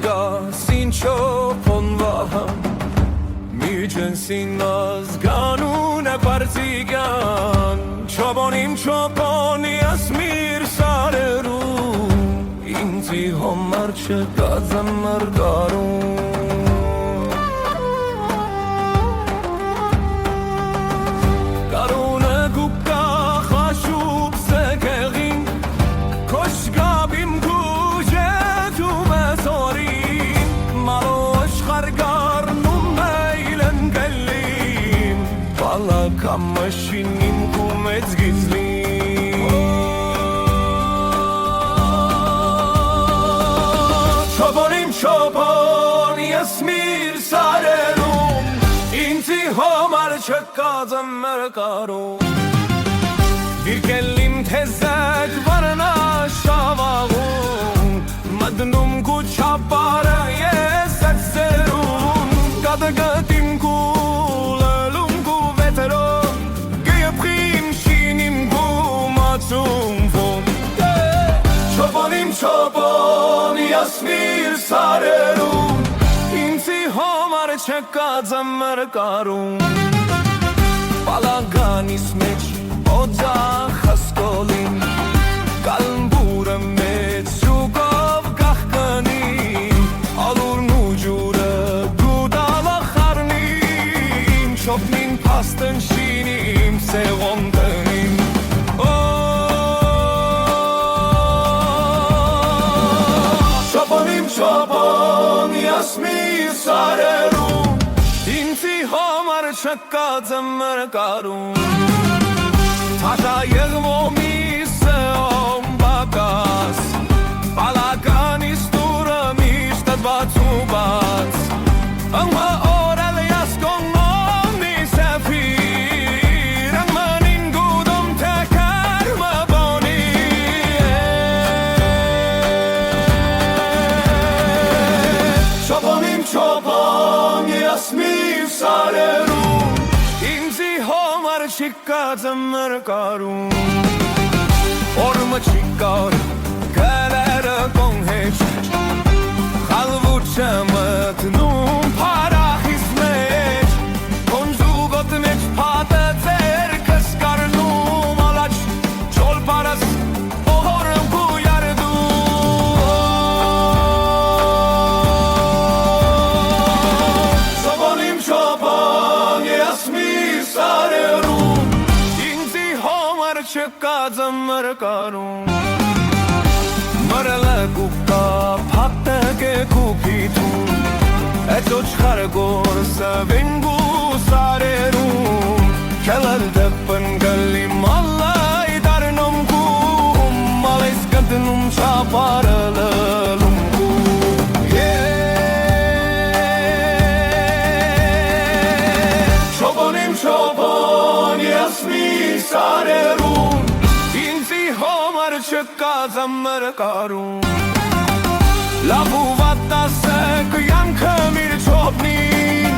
Գասին չոփոնվահամ Միջենսին ազգանուն է պարծիգյան Չոբոնիմ չոբոնի ասմիր սարերում Ինձի հոմար չկազեմ մրգարում Կարունը գուկա խաշուկ սեքեղին Քոշ գաբիմ գուջեթում է սորին Մալոշ խարգարնում էյլն գելիմ Բալակա մաշինիմ կումեց գիզլիմ Չոբոնիմ չոբոն եսմիր սարերում Ինձի հոմար չկազեմ մրկարում Դիրկելիմ թեզեք վարնա շավաղում Մդնում կու չապարը ես այդ սերում Կադգտիմ կու լելում կու վետերում Գեյպխիմ շինիմ կու մացում վոմ Չոբոնիմ չոբոն եսմիր սարերում Ինձի հոմար չկազեմ մրկարում Պալագանիս մեջ օձախ ասկոլին Կալմբուրը մեծ շուկով գախկնին Ալուրն ու ջուրը գուդալա խարնին Չոպնին պաստն շինիմ սեղոն տնին Չոպոնիմ չոպոն եսմիր սարերում Ինձի հոմար չկազեմ մրկարում Թաշա եղվոմի սեոմ բակաս Պալականիս տուրը միշտ բաց ու բաց Անգմա օրել յասկոնոմի սեփիր Անգմանին գուդում թեկար մբոնի Չոբոնիմ չոբոն եսմիր սարերում Ինձի հոմար չկազեմ մրկարում Օրմը չկար գլերը կոնհեչ Խալվուր չմտնում պարախիս մեջ Կոնզուգոտ մեջ պատը ձերքս կարնում Ալաչ չոլ պարս օհորմ կու յարդում Չոբոնիմ չոբոն եսմիր սարերում Ինձի հոմար չկազեմ մրկարում Մրելը կուկա պատտեկ է կուպիտում Էծո չխարգոր սվինգու սարերում Կելել դեպն գլի մալայ դարնում կում Մալես գդնում չապարը լլում Չոբոնիմ չոբոն եսմիր սարերում Ինձի հոմար չկազեմ մրկարում Լավ ու վատ ասեք յանքը միր չոբնին